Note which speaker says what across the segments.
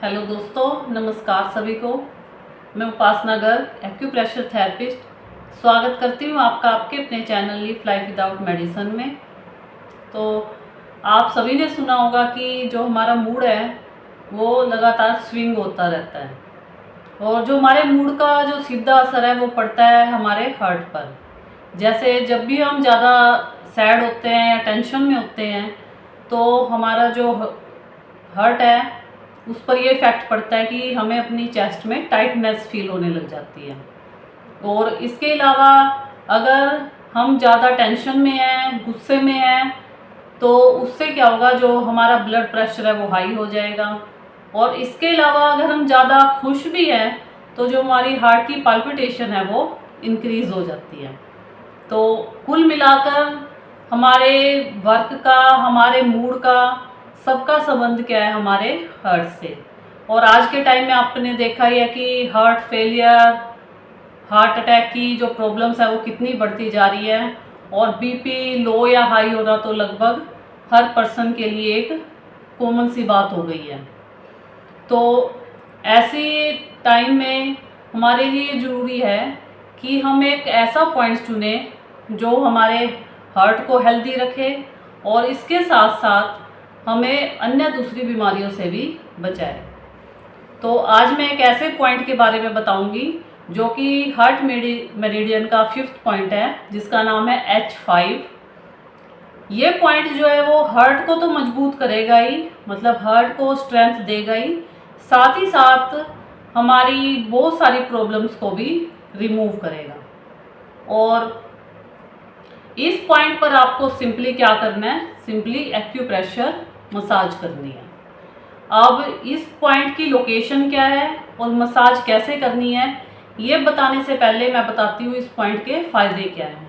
Speaker 1: Hello दोस्तों, नमस्कार सभी को। मैं उपासना गर्ग, एक्यूप्रेशर थेरेपिस्ट, स्वागत करती हूँ आपका आपके अपने channel live life without medicine में। तो आप सभी ने सुना होगा कि जो हमारा मूड है वो लगातार स्विंग होता रहता है, और जो हमारे मूड का जो सीधा असर है वो पड़ता है हमारे हार्ट पर। जैसे जब भी हम ज़्यादा सैड होते हैं या टेंशन में होते हैं तो हमारा जो हार्ट है उस पर ये इफेक्ट पड़ता है कि हमें अपनी चेस्ट में टाइटनेस फील होने लग जाती है। और इसके अलावा अगर हम ज़्यादा टेंशन में हैं, गुस्से में हैं, तो उससे क्या होगा, जो हमारा ब्लड प्रेशर है वो हाई हो जाएगा। और इसके अलावा अगर हम ज़्यादा खुश भी हैं तो जो हमारी हार्ट की पल्पिटेशन है वो इंक्रीज़ हो जाती है। तो कुल मिलाकर हमारे वर्क का, हमारे मूड का, सबका संबंध क्या है हमारे हार्ट से। और आज के टाइम में आपने देखा ही है कि हार्ट फेलियर, हार्ट अटैक की जो प्रॉब्लम्स है वो कितनी बढ़ती जा रही है। और बीपी लो या हाई होना तो लगभग हर पर्सन के लिए एक कॉमन सी बात हो गई है। तो ऐसी टाइम में हमारे लिए ज़रूरी है कि हम एक ऐसा पॉइंट चुने जो हमारे हार्ट को हेल्दी रखे और इसके साथ साथ हमें अन्य दूसरी बीमारियों से भी बचाए। तो आज मैं एक ऐसे पॉइंट के बारे में बताऊंगी जो कि हार्ट मेरिडियन का 5th पॉइंट है, जिसका नाम है H5। ये पॉइंट जो है वो हार्ट को तो मजबूत करेगा ही, मतलब हार्ट को स्ट्रेंथ देगा ही, साथ ही साथ हमारी बहुत सारी प्रॉब्लम्स को भी रिमूव करेगा। और इस पॉइंट पर आपको सिंपली क्या करना है, सिंपली एक्यूप्रेशर मसाज करनी है। अब इस पॉइंट की लोकेशन क्या है और मसाज कैसे करनी है, ये बताने से पहले मैं बताती हूँ इस पॉइंट के फ़ायदे क्या हैं,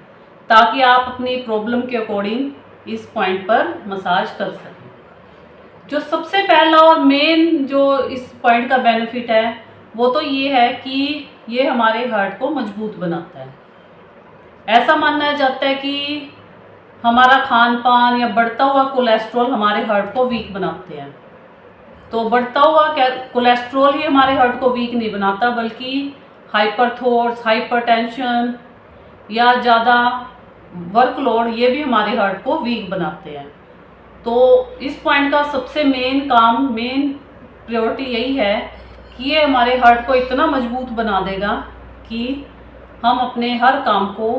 Speaker 1: ताकि आप अपनी प्रॉब्लम के अकॉर्डिंग इस पॉइंट पर मसाज कर सकें। जो सबसे पहला और मेन जो इस पॉइंट का बेनिफिट है वो तो ये है कि ये हमारे हार्ट को मजबूत बनाता है। ऐसा माना जाता है कि हमारा खान पान या बढ़ता हुआ कोलेस्ट्रॉल हमारे हार्ट को वीक बनाते हैं। तो बढ़ता हुआ कोलेस्ट्रॉल ही हमारे हार्ट को वीक नहीं बनाता, बल्कि हाइपर थॉट्स, हाइपरटेंशन या ज़्यादा वर्कलोड ये भी हमारे हार्ट को वीक बनाते हैं। तो इस पॉइंट का सबसे मेन प्रायोरिटी यही है कि ये हमारे हार्ट को इतना मजबूत बना देगा कि हम अपने हर काम को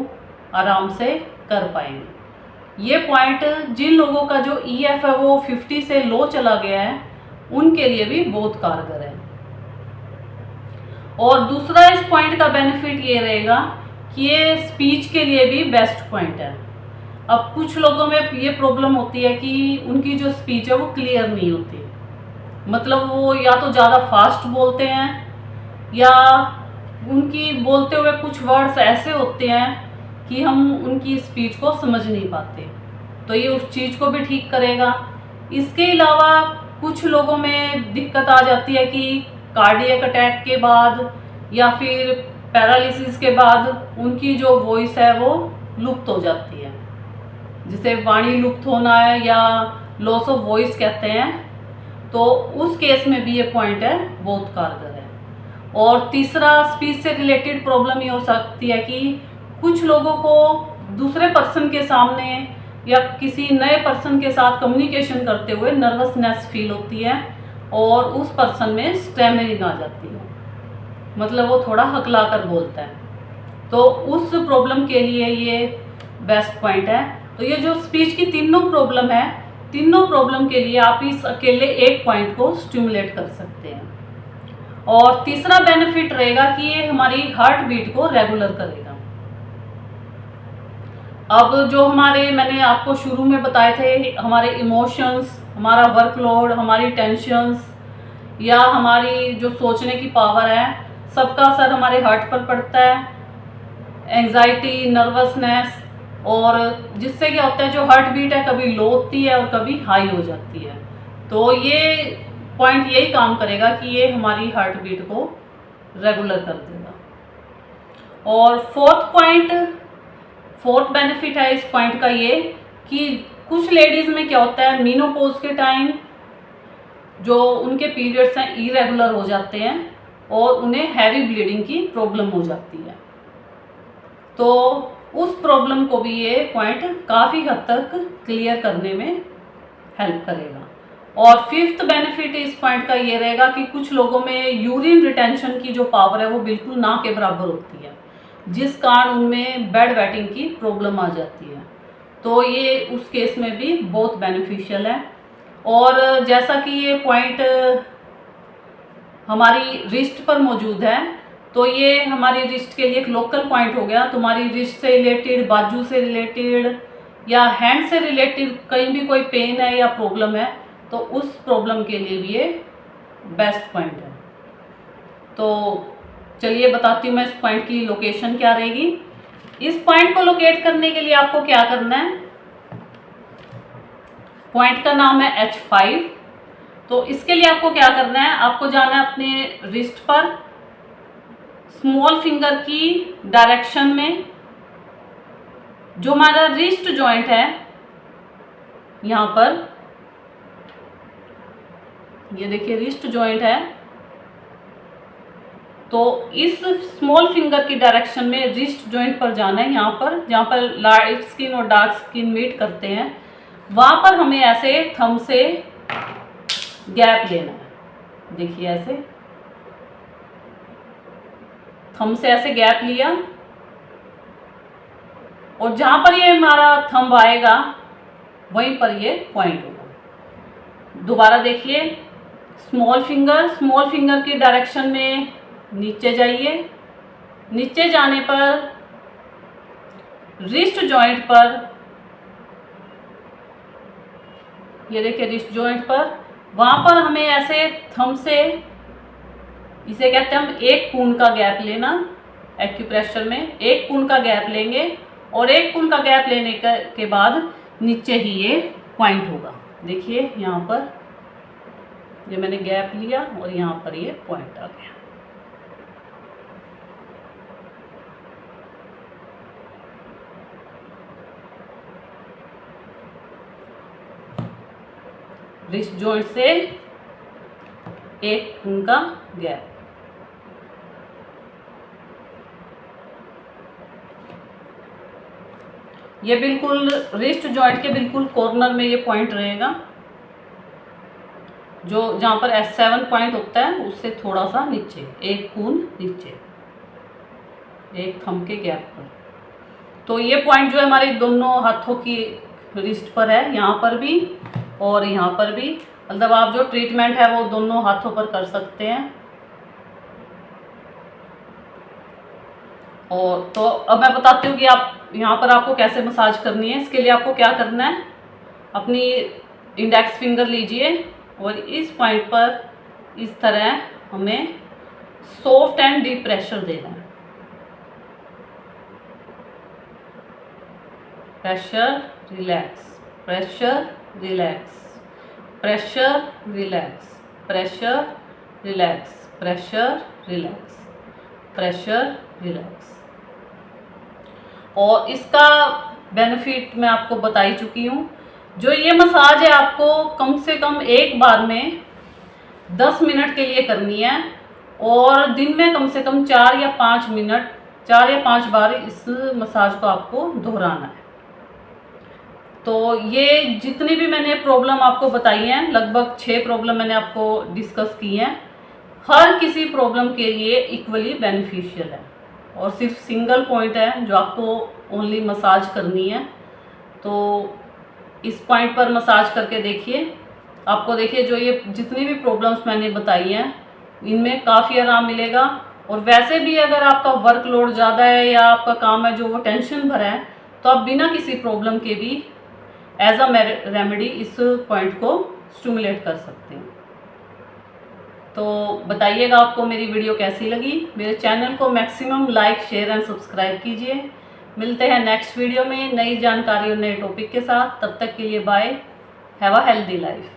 Speaker 1: आराम से कर पाएंगे। ये पॉइंट जिन लोगों का जो EF है वो 50 से लो चला गया है उनके लिए भी बहुत कारगर है। और दूसरा इस पॉइंट का बेनिफिट ये रहेगा कि ये स्पीच के लिए भी बेस्ट पॉइंट है। अब कुछ लोगों में ये प्रॉब्लम होती है कि उनकी जो स्पीच है वो क्लियर नहीं होती, मतलब वो या तो ज़्यादा फास्ट बोलते हैं या उनकी बोलते हुए कुछ वर्ड्स ऐसे होते हैं कि हम उनकी स्पीच को समझ नहीं पाते। तो ये उस चीज़ को भी ठीक करेगा। इसके अलावा कुछ लोगों में दिक्कत आ जाती है कि कार्डियक अटैक के बाद या फिर पैरालिसिस के बाद उनकी जो वॉइस है वो लुप्त हो जाती है, जिसे वाणी लुप्त होना है या लॉस ऑफ वॉइस कहते हैं। तो उस केस में भी ये पॉइंट है बहुत कारगर है। और तीसरा, स्पीच से रिलेटेड प्रॉब्लम ये हो सकती है कि कुछ लोगों को दूसरे पर्सन के सामने या किसी नए पर्सन के साथ कम्युनिकेशन करते हुए नर्वसनेस फील होती है और उस पर्सन में स्टैमरिंग आ जाती है, मतलब वो थोड़ा हकला कर बोलता है। तो उस प्रॉब्लम के लिए ये बेस्ट पॉइंट है। तो ये जो स्पीच की तीनों प्रॉब्लम है, तीनों प्रॉब्लम के लिए आप इस अकेले एक पॉइंट को स्टिमुलेट कर सकते हैं। और तीसरा बेनिफिट रहेगा कि ये हमारी हार्ट बीट को रेगुलर करेगा। अब जो मैंने आपको शुरू में बताए थे, हमारे इमोशंस, हमारा वर्कलोड, हमारी टेंशन्स या हमारी जो सोचने की पावर है, सबका असर हमारे हार्ट पर पड़ता है। एंजाइटी, नर्वसनेस, और जिससे क्या होता है, जो हार्ट बीट है कभी लो होती है और कभी हाई हो जाती है। तो ये पॉइंट यही काम करेगा कि ये हमारी हार्ट बीट को रेगुलर कर देगा। और फोर्थ बेनिफिट है इस पॉइंट का ये कि कुछ लेडीज़ में क्या होता है, मीनोपॉज के टाइम जो उनके पीरियड्स हैं इरेगुलर हो जाते हैं और उन्हें हैवी ब्लीडिंग की प्रॉब्लम हो जाती है। तो उस प्रॉब्लम को भी ये पॉइंट काफ़ी हद तक क्लियर करने में हेल्प करेगा। और फिफ्थ बेनिफिट इस पॉइंट का ये रहेगा कि कुछ लोगों में यूरिन रिटेंशन की जो पावर है वो बिल्कुल ना के बराबर होती है, जिस कारण उनमें बेड वेटिंग की प्रॉब्लम आ जाती है। तो ये उस केस में भी बहुत बेनिफिशियल है। और जैसा कि ये पॉइंट हमारी रिस्ट पर मौजूद है, तो ये हमारी रिस्ट के लिए एक लोकल पॉइंट हो गया। तुम्हारी रिस्ट से रिलेटेड, बाजू से रिलेटेड या हैंड से रिलेटेड कहीं भी कोई पेन है या प्रॉब्लम है, तो उस प्रॉब्लम के लिए भी ये बेस्ट पॉइंट है। तो चलिए बताती हूँ मैं इस पॉइंट की लोकेशन क्या रहेगी। इस पॉइंट को लोकेट करने के लिए आपको क्या करना है, पॉइंट का नाम है H5। तो इसके लिए आपको क्या करना है, आपको जाना है अपने रिस्ट पर, स्मॉल फिंगर की डायरेक्शन में, जो हमारा रिस्ट जॉइंट है यहाँ पर, ये देखिए रिस्ट जॉइंट है। तो इस स्मॉल फिंगर की डायरेक्शन में रिस्ट जॉइंट पर जाना है, यहाँ पर जहाँ पर लाइट स्किन और डार्क स्किन मीट करते हैं, वहाँ पर हमें ऐसे थंब से गैप लेना है। देखिए ऐसे थंब से ऐसे गैप लिया, और जहाँ पर ये हमारा थंब आएगा वहीं पर ये पॉइंट होगा। दोबारा देखिए, स्मॉल फिंगर की डायरेक्शन में नीचे जाइए, नीचे जाने पर रिस्ट जॉइंट पर, ये देखिए रिस्ट जॉइंट पर, वहाँ पर हमें ऐसे थंब से, इसे कहते हैं हम एक पूंड का गैप लेना। एक्यूप्रेशर में एक पूंड का गैप लेंगे, और एक पूंड का गैप लेने के बाद नीचे ही ये पॉइंट होगा। देखिए यहाँ पर ये मैंने गैप लिया और यहाँ पर ये पॉइंट आ गया। रिस्ट जॉइंट से एक उनका गैप। ये बिल्कुल रिस्ट जॉइंट के बिल्कुल कॉर्नर में ये पॉइंट रहेगा, जो जहाँ पर S7 पॉइंट होता है उससे थोड़ा सा नीचे, एक पूंद नीचे, एक थंब के गैप पर। तो ये पॉइंट जो है हमारे दोनों हाथों की रिस्ट पर है, यहाँ पर भी और यहाँ पर भी। मतलब आप जो ट्रीटमेंट है वो दोनों हाथों पर कर सकते हैं। और तो अब मैं बताती हूँ कि आप यहाँ पर आपको कैसे मसाज करनी है। इसके लिए आपको क्या करना है, अपनी इंडेक्स फिंगर लीजिए और इस पॉइंट पर इस तरह हमें सॉफ्ट एंड डीप प्रेशर देना है। Pressure relax, pressure relax, pressure relax, pressure relax, pressure relax, pressure relax. और इसका बेनिफिट मैं आपको बता ही चुकी हूँ। जो ये मसाज है आपको कम से कम एक बार में 10 मिनट के लिए करनी है, और दिन में कम से कम 4 या 5 मिनट, 4 या 5 बार इस मसाज को आपको दोहराना है। तो ये जितनी भी मैंने प्रॉब्लम आपको बताई हैं, लगभग 6 प्रॉब्लम मैंने आपको डिस्कस की हैं, हर किसी प्रॉब्लम के लिए इक्वली बेनिफिशियल है। और सिर्फ सिंगल पॉइंट है जो आपको ओनली मसाज करनी है। तो इस पॉइंट पर मसाज करके देखिए, आपको देखिए जो ये जितनी भी प्रॉब्लम्स मैंने बताई हैं इनमें काफ़ी आराम मिलेगा। और वैसे भी अगर आपका वर्कलोड ज़्यादा है या आपका काम है जो वो टेंशन भरा है, तो आप बिना किसी प्रॉब्लम के भी एज अ रेमेडी इस पॉइंट को स्टिमुलेट कर सकते हैं। तो बताइएगा आपको मेरी वीडियो कैसी लगी। मेरे चैनल को maximum like, share and subscribe कीजिए। मिलते हैं नेक्स्ट वीडियो में नई जानकारी और नए टॉपिक के साथ। तब तक के लिए bye, have a healthy life.